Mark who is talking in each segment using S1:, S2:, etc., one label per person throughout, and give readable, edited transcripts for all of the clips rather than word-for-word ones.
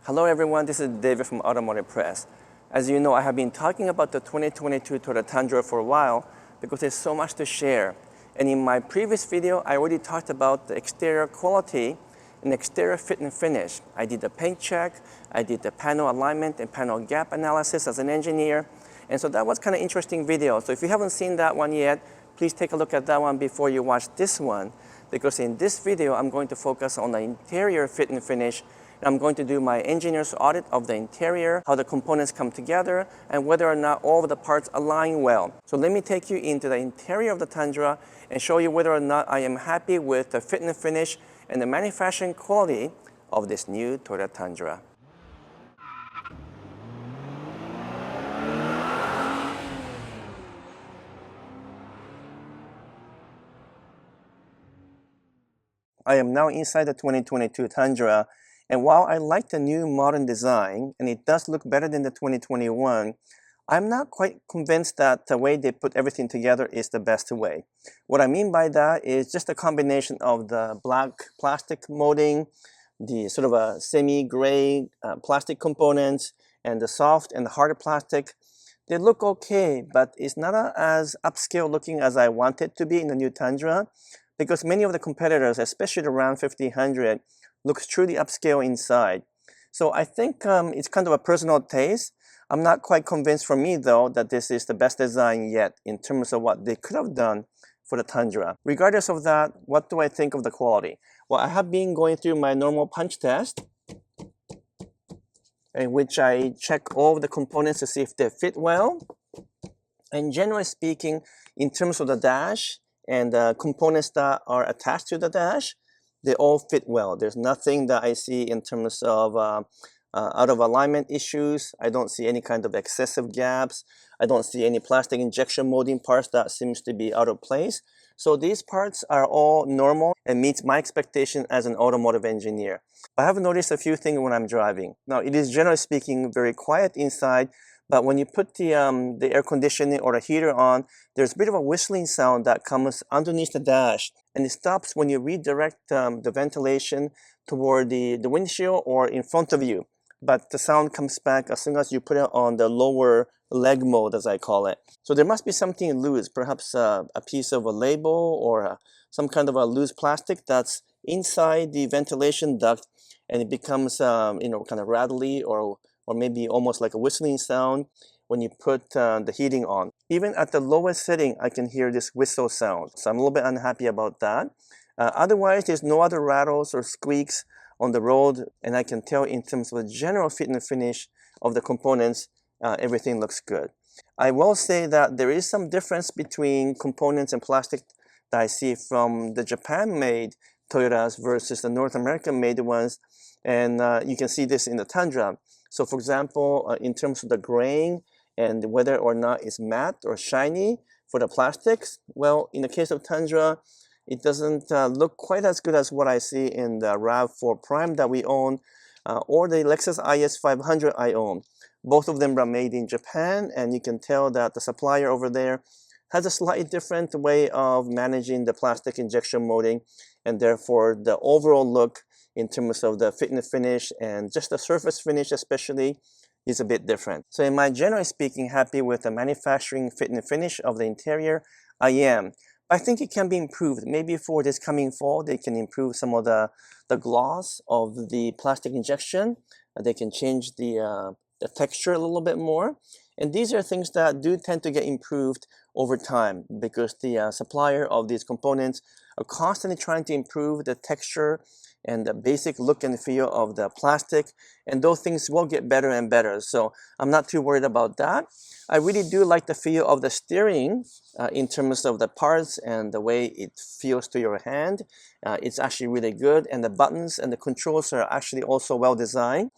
S1: Hello everyone, this is David from Automotive Press. As you know, I have been talking about the 2022 Toyota Tundra for a while because there's so much to share. And in my previous video, I already talked about the exterior quality and exterior fit and finish. I did the paint check, I did the panel alignment and panel gap analysis as an engineer. And so that was kind of interesting video. So if you haven't seen that one yet, please take a look at that one before you watch this one. Because in this video, I'm going to focus on the interior fit and finish. And I'm going to do my engineer's audit of the interior, how the components come together, and whether or not all of the parts align well. So let me take you into the interior of the Tundra and show you whether or not I am happy with the fit and finish and the manufacturing quality of this new Toyota Tundra. I am now inside the 2022 Tundra, and while I like the new modern design, and it does look better than the 2021, I'm not quite convinced that the way they put everything together is the best way. What I mean by that is just a combination of the black plastic molding, the sort of a semi-gray plastic components, and the soft and the harder plastic. They look okay, but it's not as upscale looking as I want it to be in the new Tundra, because many of the competitors, especially the Ram 1500, looks truly upscale inside. So I think it's kind of a personal taste. I'm not quite convinced for me though that this is the best design yet in terms of what they could have done for the Tundra. Regardless of that, what do I think of the quality? Well, I have been going through my normal punch test in which I check all of the components to see if they fit well. And generally speaking, in terms of the dash and the components that are attached to the dash, they all fit well. There's nothing that I see in terms of out of alignment issues. I don't see any kind of excessive gaps. I don't see any plastic injection molding parts that seems to be out of place. So these parts are all normal and meets my expectation as an automotive engineer. I have noticed a few things when I'm driving. Now, it is generally speaking very quiet inside, but when you put the air conditioning or the heater on, there's a bit of a whistling sound that comes underneath the dash. And it stops when you redirect the ventilation toward the windshield or in front of you. But the sound comes back as soon as you put it on the lower leg mode, as I call it. So there must be something loose, perhaps a piece of a label or some kind of a loose plastic that's inside the ventilation duct, and it becomes kind of rattly or maybe almost like a whistling sound when you put the heating on. Even at the lowest setting, I can hear this whistle sound. So I'm a little bit unhappy about that. Otherwise, there's no other rattles or squeaks on the road, and I can tell in terms of the general fit and finish of the components, everything looks good. I will say that there is some difference between components and plastic that I see from the Japan-made Toyotas versus the North American-made ones, and you can see this in the Tundra. So for example, in terms of the grain and whether or not it's matte or shiny for the plastics, well, in the case of Tundra, it doesn't look quite as good as what I see in the RAV4 Prime that we own or the Lexus IS 500 I own. Both of them are made in Japan, and you can tell that the supplier over there has a slightly different way of managing the plastic injection molding, and therefore the overall look in terms of the fit and finish and just the surface finish especially is a bit different. So am I generally speaking happy with the manufacturing fit and finish of the interior? I am. I think it can be improved. Maybe for this coming fall, they can improve some of the gloss of the plastic injection. They can change the texture a little bit more. And these are things that do tend to get improved over time because the supplier of these components are constantly trying to improve the texture and the basic look and feel of the plastic, and those things will get better and better. So I'm not too worried about that. I really do like the feel of the steering in terms of the parts and the way it feels to your hand. It's actually really good, and the buttons and the controls are actually also well designed.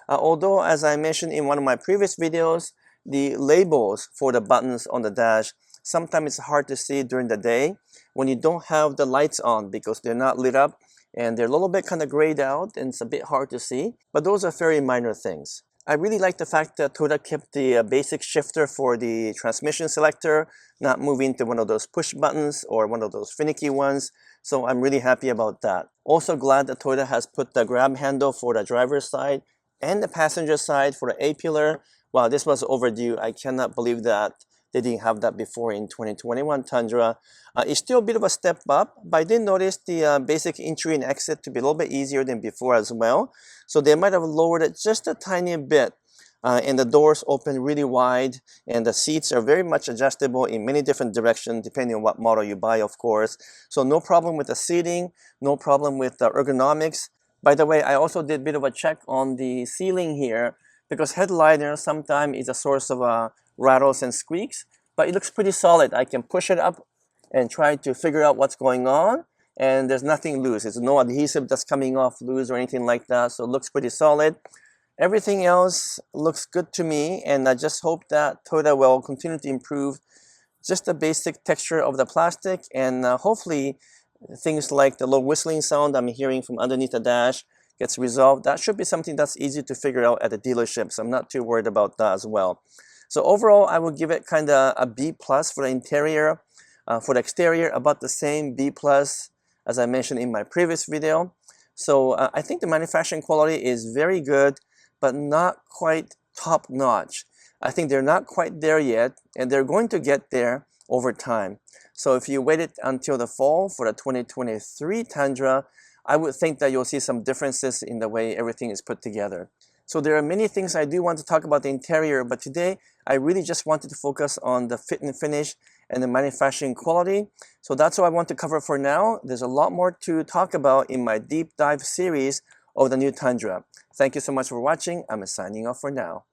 S1: Although, as I mentioned in one of my previous videos, the labels for the buttons on the dash, sometimes it's hard to see during the day when you don't have the lights on because they're not lit up and they're a little bit kind of grayed out and it's a bit hard to see. But those are very minor things. I really like the fact that Toyota kept the basic shifter for the transmission selector, not moving to one of those push buttons or one of those finicky ones. So I'm really happy about that. Also glad that Toyota has put the grab handle for the driver's side and the passenger side for the A-pillar. Wow, this was overdue. I cannot believe that they didn't have that before in 2021 Tundra. It's still a bit of a step up, but I did notice the basic entry and exit to be a little bit easier than before as well. So they might have lowered it just a tiny bit. And the doors open really wide, and the seats are very much adjustable in many different directions depending on what model you buy, of course. So no problem with the seating, no problem with the ergonomics. By the way, I also did a bit of a check on the ceiling here because headliner sometimes is a source of rattles and squeaks, but it looks pretty solid. I can push it up and try to figure out what's going on, and there's nothing loose. There's no adhesive that's coming off loose or anything like that, so it looks pretty solid. Everything else looks good to me, and I just hope that Toyota will continue to improve just the basic texture of the plastic, and hopefully things like the low whistling sound I'm hearing from underneath the dash gets resolved. That should be something that's easy to figure out at the dealership, so I'm not too worried about that as well. So overall, I will give it kind of a B+ for the interior. For the exterior, about the same B+ as I mentioned in my previous video. So I think the manufacturing quality is very good, but not quite top notch. I think they're not quite there yet, and they're going to get there over time. So if you waited until the fall for the 2023 Tundra, I would think that you'll see some differences in the way everything is put together. So there are many things I do want to talk about the interior, but today I really just wanted to focus on the fit and finish and the manufacturing quality. So that's what I want to cover for now. There's a lot more to talk about in my deep dive series of the new Tundra. Thank you so much for watching. I'm signing off for now.